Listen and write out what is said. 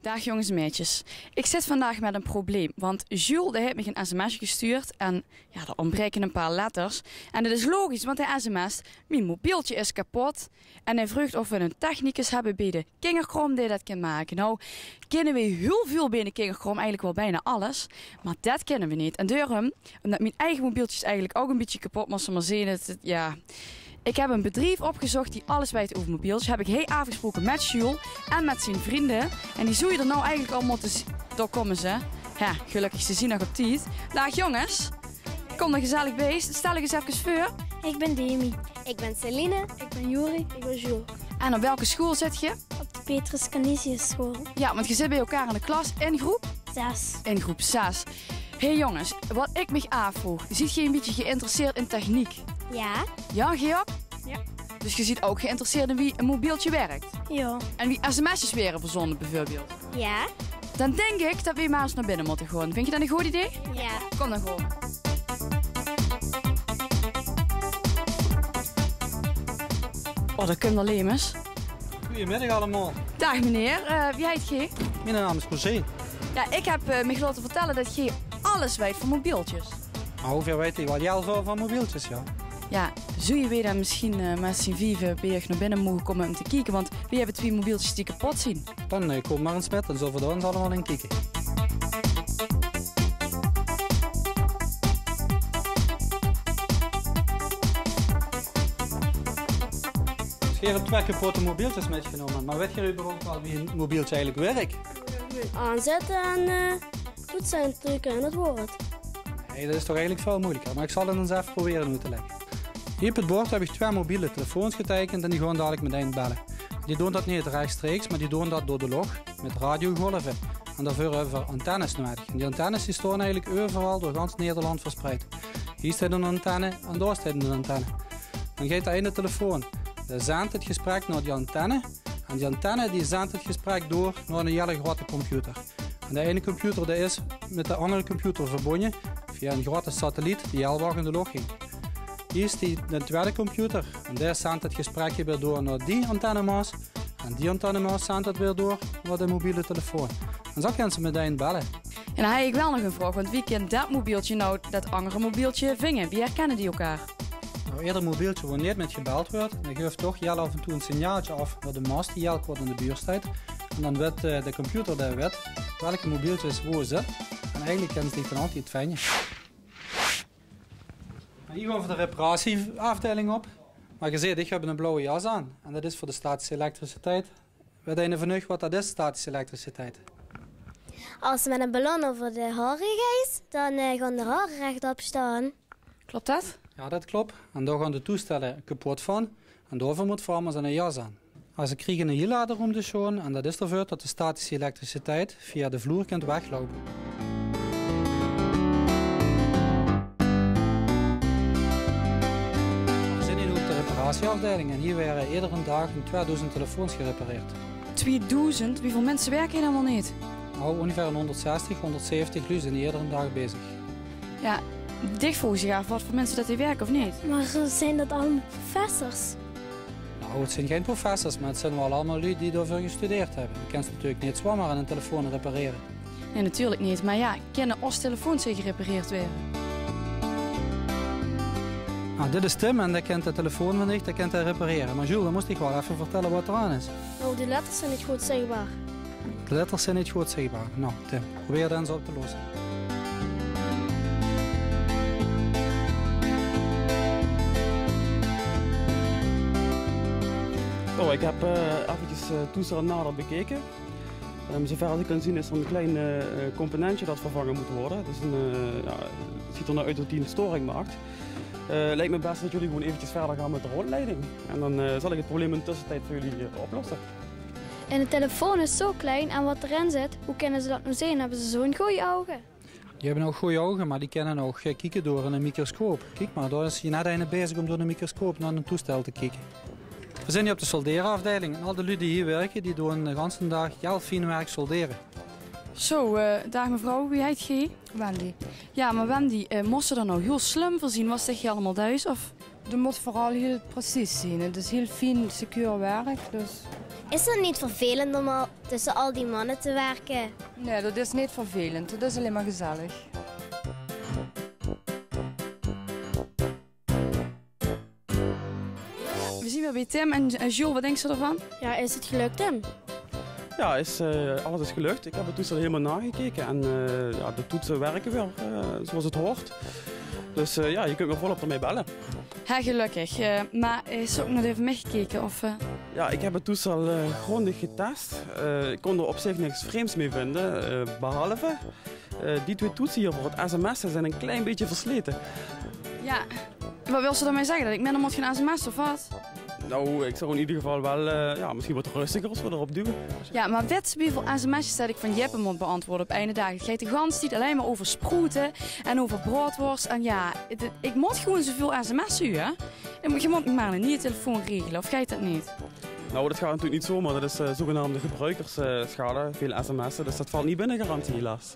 Dag jongens en meisjes. Ik zit vandaag met een probleem, want Jules heeft me een sms'je gestuurd en ja, er ontbreken een paar letters. En dat is logisch, want hij sms't, mijn mobieltje is kapot. En hij vraagt of we een technicus hebben bij de Kingerkrom die dat kan maken. Nou, kennen we heel veel bij de Kingerkrom, eigenlijk wel bijna alles. Maar dat kennen we niet. En daarom, omdat mijn eigen mobieltje is eigenlijk ook een beetje kapot, maar zien ja... Ik heb een bedrijf opgezocht die alles weet over mobieltjes. Heb ik heel afgesproken met Jules en met zijn vrienden. En die zou je er nou eigenlijk al moeten zien. Daar komen ze. Ja, gelukkig ze zien nog op tijd. Dag jongens. Kom er gezellig bij. Stel ik eens even voor. Ik ben Demi. Ik ben Celine. Ik ben Juri. Ik ben Jules. En op welke school zit je? Op de Petrus Canisius school. Ja, want je zit bij elkaar in de klas in groep? 6. In groep 6. Hé jongens, wat ik me afvroeg. Ziet je een beetje geïnteresseerd in techniek? Ja. Ja, Georg? Ja. Dus je ziet ook geïnteresseerd in wie een mobieltje werkt? Ja. En wie sms'jes weer verzonnen bijvoorbeeld? Ja. Dan denk ik dat we maar eens naar binnen moeten gaan. Vind je dat een goed idee? Ja. Kom dan gewoon. Oh, dat komt alleen eens. Goedemiddag allemaal. Dag meneer, wie heet G? Mijn naam is José. Ja, ik heb me laten vertellen dat G alles weet van mobieltjes. Maar hoeveel weet ik wat jij zo van mobieltjes, ja? Ja, zou je weer dan misschien met z'n vijven bij naar binnen mogen komen om te kijken? Want we hebben 2 mobieltjes die kapot zien. Dan kom maar eens met en zo voor ons allemaal in kijken. Ik heb 2 kapotte mobieltjes metgenomen, maar weet je überhaupt wel wie een mobieltje eigenlijk werkt? Aanzetten en toetsen drukken en het woord. Nee, dat is toch eigenlijk veel moeilijker, maar ik zal het eens even proberen uit te leggen. Hier op het bord heb ik 2 mobiele telefoons getekend en die gaan dadelijk meteen bellen. Die doen dat niet rechtstreeks, maar die doen dat door de log met radiogolven. En daarvoor hebben we antennes nodig. En die antennes die staan eigenlijk overal door gans Nederland verspreid. Hier staat een antenne en daar staat een antenne. Dan gaat de ene telefoon, die zendt het gesprek naar die antenne. En die antenne die zendt het gesprek door naar een hele grote computer. En de ene computer die is met de andere computer verbonden via een grote satelliet die heel hoog in de lucht ging. Hier is de tweede computer en daar zendt het gesprekje weer door naar die antennemaas. En die antennemaas zendt het weer door naar de mobiele telefoon. En zo kunnen ze meteen bellen. En dan heb ik wel nog een vraag, want wie kent dat mobieltje nou dat andere mobieltje vingen? Wie herkennen die elkaar? Nou, ieder mobieltje waar niet met gebeld wordt, dan geeft toch heel af en toe een signaaltje af naar de mast die heel kort in de buurt staat. En dan weet de computer daar weet welke mobieltjes waar zit. En eigenlijk kennen ze die van altijd vinden. Hier gaan we de reparatieafdeling op. Maar je ziet, ik heb een blauwe jas aan. En dat is voor de statische elektriciteit. Weet je van u wat dat is, statische elektriciteit? Als je met een ballon over de haren gaat, dan gaan de haren rechtop staan. Klopt dat? Ja, dat klopt. En daar gaan de toestellen kapot van. En daarvoor moet farmers een jas aan. Als ik krijg een hielader om te schoon, en dat is ervoor dat de statische elektriciteit via de vloer kunt weglopen. We zijn hier op de reparatieafdeling en hier werden iedere dag 2000 telefoons gerepareerd. 2000? Wieveel mensen werken hier helemaal niet? Nou, ongeveer 160, 170 lui zijn iedere dag bezig. Ja, dicht volgens je af wat voor mensen dat die werken of niet? Maar zijn dat allemaal professors? Nou, het zijn geen professors, maar het zijn wel allemaal lui die daarvoor gestudeerd hebben. Je kunt natuurlijk niet zomaar aan een telefoon repareren. Nee, natuurlijk niet. Maar ja, kunnen ons telefoons hier gerepareerd worden? Nou, dit is Tim en dat kent de telefoon van niet, dat kent hij repareren. Maar Jules, dan moest ik wel even vertellen wat er aan is. Oh, die letters zijn niet goed zichtbaar. De letters zijn niet goed zichtbaar. Nou, Tim, probeer dat eens op te lossen. Oh, ik heb eventjes toestel nader bekeken. Zover als ik kan zien is er een klein componentje dat vervangen moet worden. Het ziet er nou uit dat die een storing maakt. Lijkt me best dat jullie gewoon eventjes verder gaan met de rondleiding. En dan zal ik het probleem in de tussentijd voor jullie oplossen. En de telefoon is zo klein en wat erin zit, hoe kunnen ze dat nou zien? Hebben ze zo'n goeie ogen? Die hebben ook goede ogen, maar die kunnen ook kijken door een microscoop. Kijk maar, daar is je net bezig om door een microscoop naar een toestel te kijken. We zijn hier op de soldeerafdeling en al de lui die hier werken, die doen de hele dag heel fijn werk solderen. Zo, dag mevrouw, wie heet je? Wendy. Ja, maar Wendy, moest ze er nou heel slim voorzien? Was zeg je allemaal thuis? Of? Je moet vooral heel precies zien. Het is heel fijn, secuur werk. Dus... Is het niet vervelend om al tussen al die mannen te werken? Nee, dat is niet vervelend. Dat is alleen maar gezellig. We zien weer bij Tim en Jules, wat denk je ervan? Ja, is het gelukt hem? Ja, alles is gelukt. Ik heb het toestel helemaal nagekeken en ja, de toetsen werken weer zoals het hoort. Dus ja, je kunt me volop ermee bellen. Ja, gelukkig. Maar is ze ook nog even meegekeken? Of, Ja, ik heb het toestel grondig getest. Ik kon er op zich niks vreemds mee vinden, behalve die 2 toetsen hier voor het sms'en zijn een klein beetje versleten. Ja, wat wil ze daarmee zeggen? Dat ik minder moet gaan sms'en of wat? Nou, ik zou in ieder geval wel ja, misschien wat rustiger als we erop duwen. Ja, maar weet je hoeveel sms'jes dat ik van Jeppe moet beantwoorden op einde dagen? Het gaat de gans niet alleen maar over sproeten en over broodworst. En ja, ik moet gewoon zoveel sms'en, hè? Je moet maar een nieuwe telefoon regelen, of gaat dat niet? Nou, dat gaat natuurlijk niet zomaar. Dat is zogenaamde gebruikersschade, veel sms'en, dus dat valt niet binnen garantie helaas.